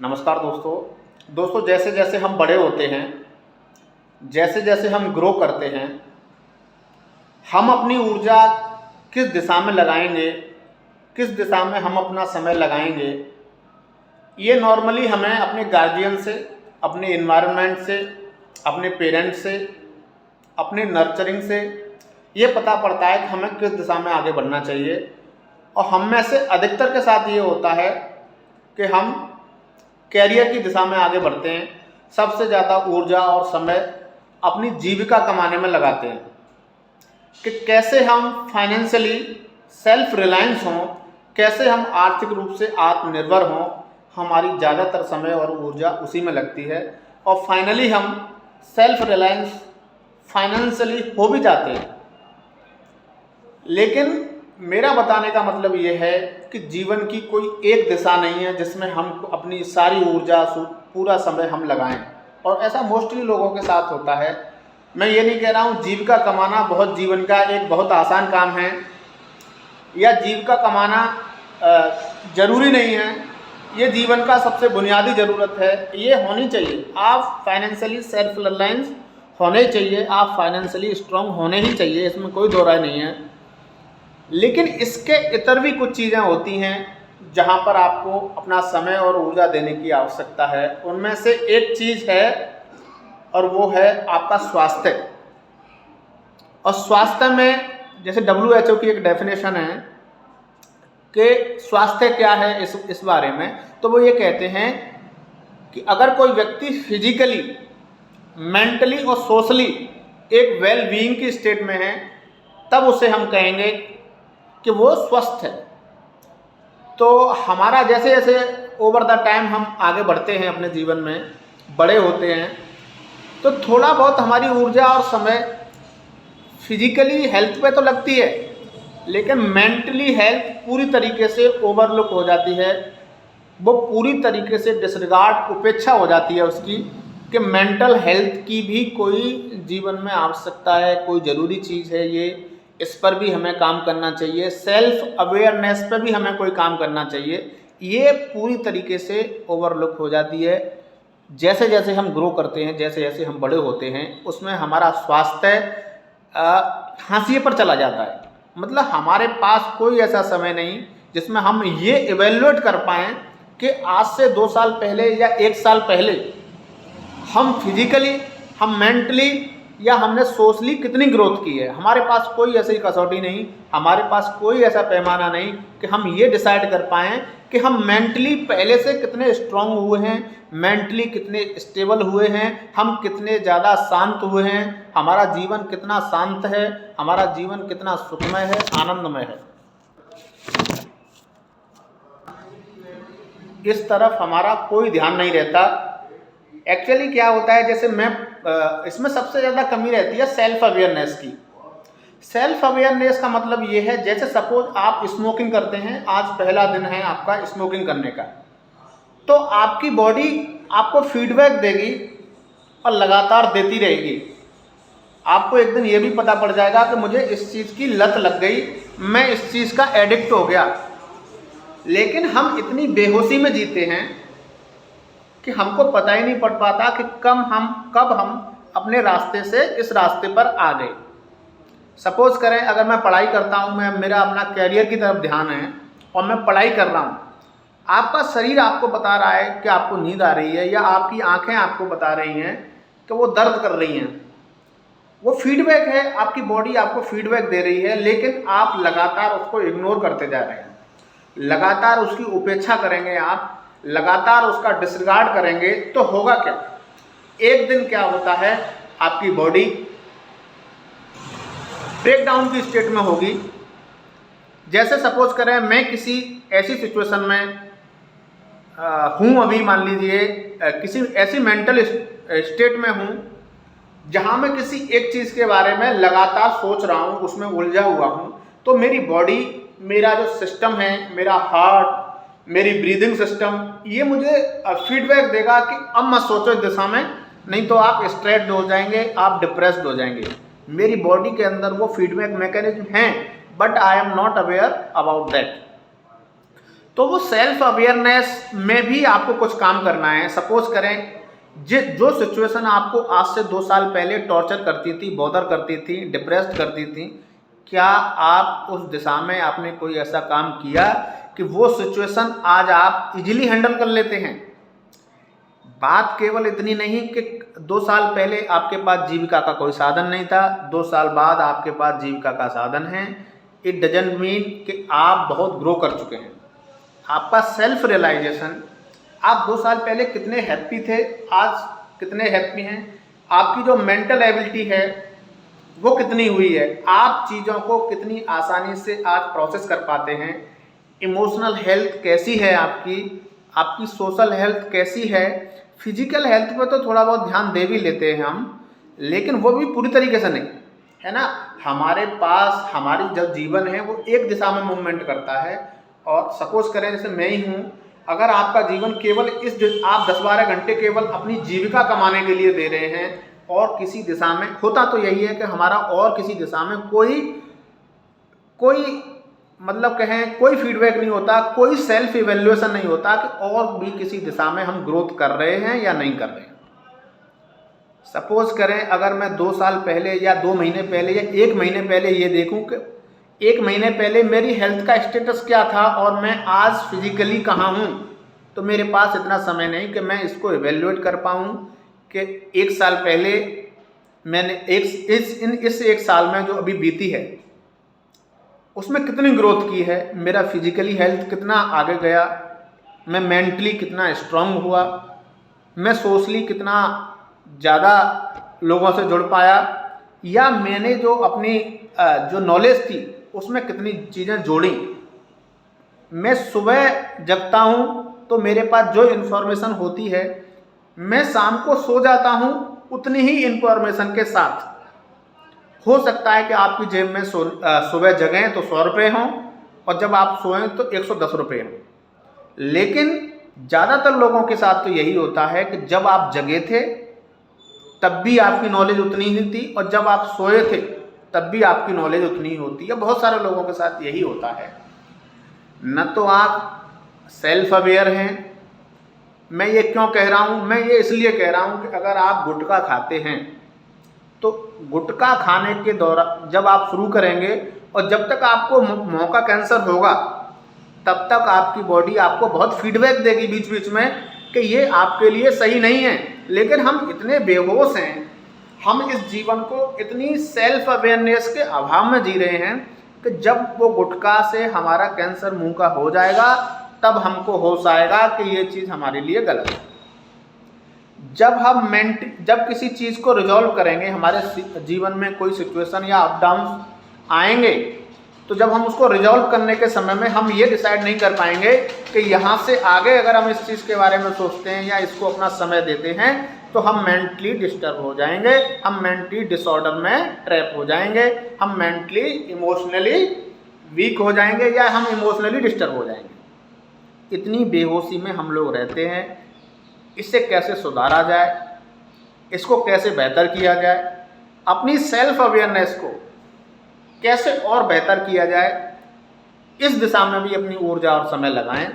नमस्कार दोस्तों जैसे जैसे हम बड़े होते हैं, जैसे जैसे हम ग्रो करते हैं, हम अपनी ऊर्जा किस दिशा में लगाएंगे, किस दिशा में हम अपना समय लगाएंगे, ये नॉर्मली हमें अपने गार्जियन से, अपने इन्वायरमेंट से, अपने पेरेंट्स से, अपने नर्चरिंग से ये पता पड़ता है कि हमें किस दिशा में आगे बढ़ना चाहिए। और हम में से अधिकतर के साथ ये होता है कि हम कैरियर की दिशा में आगे बढ़ते हैं, सबसे ज़्यादा ऊर्जा और समय अपनी जीविका कमाने में लगाते हैं कि कैसे हम फाइनेंशियली सेल्फ रिलायंस हों, कैसे हम आर्थिक रूप से आत्मनिर्भर हों। हमारी ज़्यादातर समय और ऊर्जा उसी में लगती है और फाइनली हम सेल्फ रिलायंस फाइनेंशियली हो भी जाते हैं। लेकिन मेरा बताने का मतलब ये है कि जीवन की कोई एक दिशा नहीं है जिसमें हम अपनी सारी ऊर्जा पूरा समय हम लगाएं, और ऐसा मोस्टली लोगों के साथ होता है। मैं ये नहीं कह रहा हूँ जीविका कमाना बहुत जीवन का एक बहुत आसान काम है या जीविका कमाना ज़रूरी नहीं है। ये जीवन का सबसे बुनियादी ज़रूरत है, ये होनी चाहिए। आप फाइनेंशियली सेल्फ रिलायंस होने चाहिए, आप फाइनेंशियली स्ट्रांग होने ही चाहिए, इसमें कोई दो राय नहीं है। लेकिन इसके इतर भी कुछ चीज़ें होती हैं जहाँ पर आपको अपना समय और ऊर्जा देने की आवश्यकता है। उनमें से एक चीज़ है और वो है आपका स्वास्थ्य। और स्वास्थ्य में जैसे WHO की एक डेफिनेशन है कि स्वास्थ्य क्या है इस बारे में, तो वो ये कहते हैं कि अगर कोई व्यक्ति फिजिकली, मेंटली और सोशली एक वेल बीइंग की स्टेट में है, तब उसे हम कहेंगे कि वो स्वस्थ है। तो हमारा जैसे जैसे ओवर द टाइम हम आगे बढ़ते हैं, अपने जीवन में बड़े होते हैं, तो थोड़ा बहुत हमारी ऊर्जा और समय फिजिकली हेल्थ पे तो लगती है, लेकिन मेंटली हेल्थ पूरी तरीके से ओवरलुक हो जाती है। वो पूरी तरीके से डिसरिगार्ड, उपेक्षा हो जाती है उसकी, कि मेंटल हेल्थ की भी कोई जीवन में आवश्यकता है, कोई ज़रूरी चीज़ है। ये इस पर भी हमें काम करना चाहिए। सेल्फ अवेयरनेस पर भी हमें कोई काम करना चाहिए। ये पूरी तरीके से ओवरलुक हो जाती है। जैसे जैसे हम ग्रो करते हैं, जैसे जैसे हम बड़े होते हैं, उसमें हमारा स्वास्थ्य हाशिए पर चला जाता है। मतलब हमारे पास कोई ऐसा समय नहीं जिसमें हम ये इवेल्युएट कर पाएँ कि आज से 2 साल पहले या 1 साल पहले हम फिजिकली, हम मेंटली या हमने सोशली कितनी ग्रोथ की है। हमारे पास कोई ऐसी कसौटी नहीं, हमारे पास कोई ऐसा पैमाना नहीं कि हम ये डिसाइड कर पाएँ कि हम मेंटली पहले से कितने स्ट्रांग हुए हैं, मेंटली कितने स्टेबल हुए हैं, हम कितने ज़्यादा शांत हुए हैं, हमारा जीवन कितना शांत है, हमारा जीवन कितना सुखमय है, आनंदमय है। इस तरफ हमारा कोई ध्यान नहीं रहता। एक्चुअली क्या होता है, जैसे मैं इसमें सबसे ज़्यादा कमी रहती है सेल्फ अवेयरनेस की। सेल्फ अवेयरनेस का मतलब ये है, जैसे सपोज आप स्मोकिंग करते हैं, आज पहला दिन है आपका स्मोकिंग करने का, तो आपकी बॉडी आपको फीडबैक देगी और लगातार देती रहेगी। आपको एक दिन ये भी पता पड़ जाएगा कि मुझे इस चीज़ की लत लग गई, मैं इस चीज़ का एडिक्ट हो गया। लेकिन हम इतनी बेहोशी में जीते हैं कि हमको पता ही नहीं पड़ पाता कि कब हम अपने रास्ते से इस रास्ते पर आ गए। सपोज करें, अगर मैं पढ़ाई करता हूँ, मेरा अपना कैरियर की तरफ ध्यान है और मैं पढ़ाई कर रहा हूँ, आपका शरीर आपको बता रहा है कि आपको नींद आ रही है, या आपकी आंखें आपको बता रही हैं कि वो दर्द कर रही हैं। वो फीडबैक है, आपकी बॉडी आपको फीडबैक दे रही है, लेकिन आप लगातार उसको इग्नोर करते जा रहे हैं, लगातार उसकी उपेक्षा करेंगे, आप लगातार उसका डिसरिगार्ड करेंगे, तो होगा क्या? एक दिन क्या होता है, आपकी बॉडी ब्रेकडाउन की स्टेट में होगी। जैसे सपोज करें, मैं किसी ऐसी सिचुएशन में हूँ, अभी मान लीजिए किसी ऐसी मेंटल स्टेट में हूँ जहाँ मैं किसी एक चीज़ के बारे में लगातार सोच रहा हूँ, उसमें उलझा हुआ हूँ, तो मेरी बॉडी, मेरा जो सिस्टम है, मेरा हार्ट, मेरी ब्रीदिंग सिस्टम, ये मुझे फीडबैक देगा कि अब मत सोचो इस दिशा में, नहीं तो आप स्ट्रेस्ड हो जाएंगे, आप डिप्रेस्ड हो जाएंगे। मेरी बॉडी के अंदर वो फीडबैक मैकेनिज्म हैं, but I am not aware about that. तो वो सेल्फ अवेयरनेस में भी आपको कुछ काम करना है। सपोज करें जो सिचुएशन आपको आज से 2 साल पहले टॉर्चर करती थी, बॉदर करती थी, डिप्रेस्ड करती थी, क्या आप उस दिशा में आपने कोई ऐसा काम किया कि वो सिचुएशन आज आप इजीली हैंडल कर लेते हैं? बात केवल इतनी नहीं कि 2 साल पहले आपके पास जीविका का कोई साधन नहीं था, 2 साल बाद आपके पास जीविका का साधन है। इट डजंट मीन कि आप बहुत ग्रो कर चुके हैं। आपका सेल्फ रियलाइजेशन, आप 2 साल पहले कितने हैप्पी थे, आज कितने हैप्पी हैं, आपकी जो मेंटल एबिलिटी है वो कितनी हुई है, आप चीज़ों को कितनी आसानी से आज प्रोसेस कर पाते हैं, इमोशनल हेल्थ कैसी है आपकी सोशल हेल्थ कैसी है। फिजिकल हेल्थ पर तो थोड़ा बहुत ध्यान दे भी लेते हैं हम, लेकिन वो भी पूरी तरीके से नहीं, है ना। हमारे पास हमारी जो जीवन है वो एक दिशा में मूवमेंट करता है। और सपोज करें जैसे मैं ही हूँ, अगर आपका जीवन केवल आप 10-12 घंटे केवल अपनी जीविका कमाने के लिए दे रहे हैं और किसी दिशा में, होता तो यही है कि हमारा और किसी दिशा में कोई मतलब कहें कोई फीडबैक नहीं होता, कोई सेल्फ इवेल्युएशन नहीं होता कि और भी किसी दिशा में हम ग्रोथ कर रहे हैं या नहीं कर रहे हैं। सपोज करें अगर मैं 2 साल पहले या 2 महीने पहले या 1 महीने पहले ये देखूं कि 1 महीने पहले मेरी हेल्थ का स्टेटस क्या था और मैं आज फिजिकली कहाँ हूँ, तो मेरे पास इतना समय नहीं कि मैं इसको इवेल्युएट कर पाऊँ कि 1 साल पहले मैंने इस 1 साल में जो अभी बीती है उसमें कितनी ग्रोथ की है, मेरा फिजिकली हेल्थ कितना आगे गया, मैं मेंटली कितना स्ट्रांग हुआ, मैं सोशली कितना ज़्यादा लोगों से जुड़ पाया, या मैंने जो अपनी जो नॉलेज थी उसमें कितनी चीज़ें जोड़ी। मैं सुबह जगता हूँ तो मेरे पास जो इन्फॉर्मेशन होती है, मैं शाम को सो जाता हूँ उतनी ही इन्फॉर्मेशन के साथ। हो सकता है कि आपकी जेब में सुबह जगें तो 100 रुपये हों और जब आप सोएं तो 110 रुपये हों, लेकिन ज़्यादातर लोगों के साथ तो यही होता है कि जब आप जगे थे तब भी आपकी नॉलेज उतनी ही थी और जब आप सोए थे तब भी आपकी नॉलेज उतनी ही होती है। बहुत सारे लोगों के साथ यही होता है। न तो आप सेल्फ अवेयर हैं। मैं ये क्यों कह रहा हूँ? मैं ये इसलिए कह रहा हूँ कि अगर आप गुटखा खाते हैं तो गुटखा खाने के दौरान जब आप शुरू करेंगे और जब तक आपको मुंह का कैंसर होगा तब तक आपकी बॉडी आपको बहुत फीडबैक देगी बीच बीच में कि ये आपके लिए सही नहीं है। लेकिन हम इतने बेहोश हैं, हम इस जीवन को इतनी सेल्फ अवेयरनेस के अभाव में जी रहे हैं कि जब वो गुटखा से हमारा कैंसर मुंह का हो जाएगा तब हमको होश आएगा कि ये चीज़ हमारे लिए गलत है। जब किसी चीज़ को रिजॉल्व करेंगे, हमारे जीवन में कोई सिचुएशन या अप डाउन आएंगे, तो जब हम उसको रिजॉल्व करने के समय में हम ये डिसाइड नहीं कर पाएंगे कि यहाँ से आगे अगर हम इस चीज़ के बारे में सोचते हैं या इसको अपना समय देते हैं तो हम मेंटली डिस्टर्ब हो जाएंगे, हम मेंटली डिसऑर्डर में ट्रैप हो जाएंगे, हम मेंटली इमोशनली वीक हो जाएंगे या हम इमोशनली डिस्टर्ब हो जाएंगे। इतनी बेहोशी में हम लोग रहते हैं। इससे कैसे सुधारा जाए, इसको कैसे बेहतर किया जाए, अपनी सेल्फ अवेयरनेस को कैसे और बेहतर किया जाए, इस दिशा में भी अपनी ऊर्जा और समय लगाएं।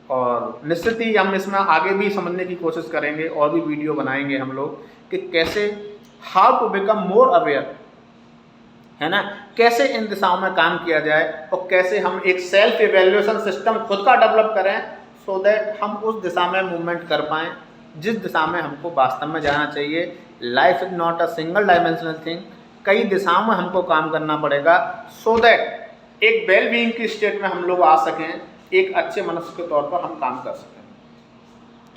और निश्चित ही हम इसमें आगे भी समझने की कोशिश करेंगे और भी वीडियो बनाएंगे हम लोग कि कैसे how to become more aware, है ना, कैसे इन दिशाओं में काम किया जाए और कैसे हम एक सेल्फ इवेल्युएशन सिस्टम खुद का डेवलप करें सो दैट हम उस दिशा में मूवमेंट कर पाएँ जिस दिशा में हमको वास्तव में जाना चाहिए। Life is not a single dimensional thing, कई दिशाओं में हमको काम करना पड़ेगा सो दैट एक वेल बीइंग की स्टेट में हम लोग आ सकें, एक अच्छे मनुष्य के तौर पर हम काम कर सकें।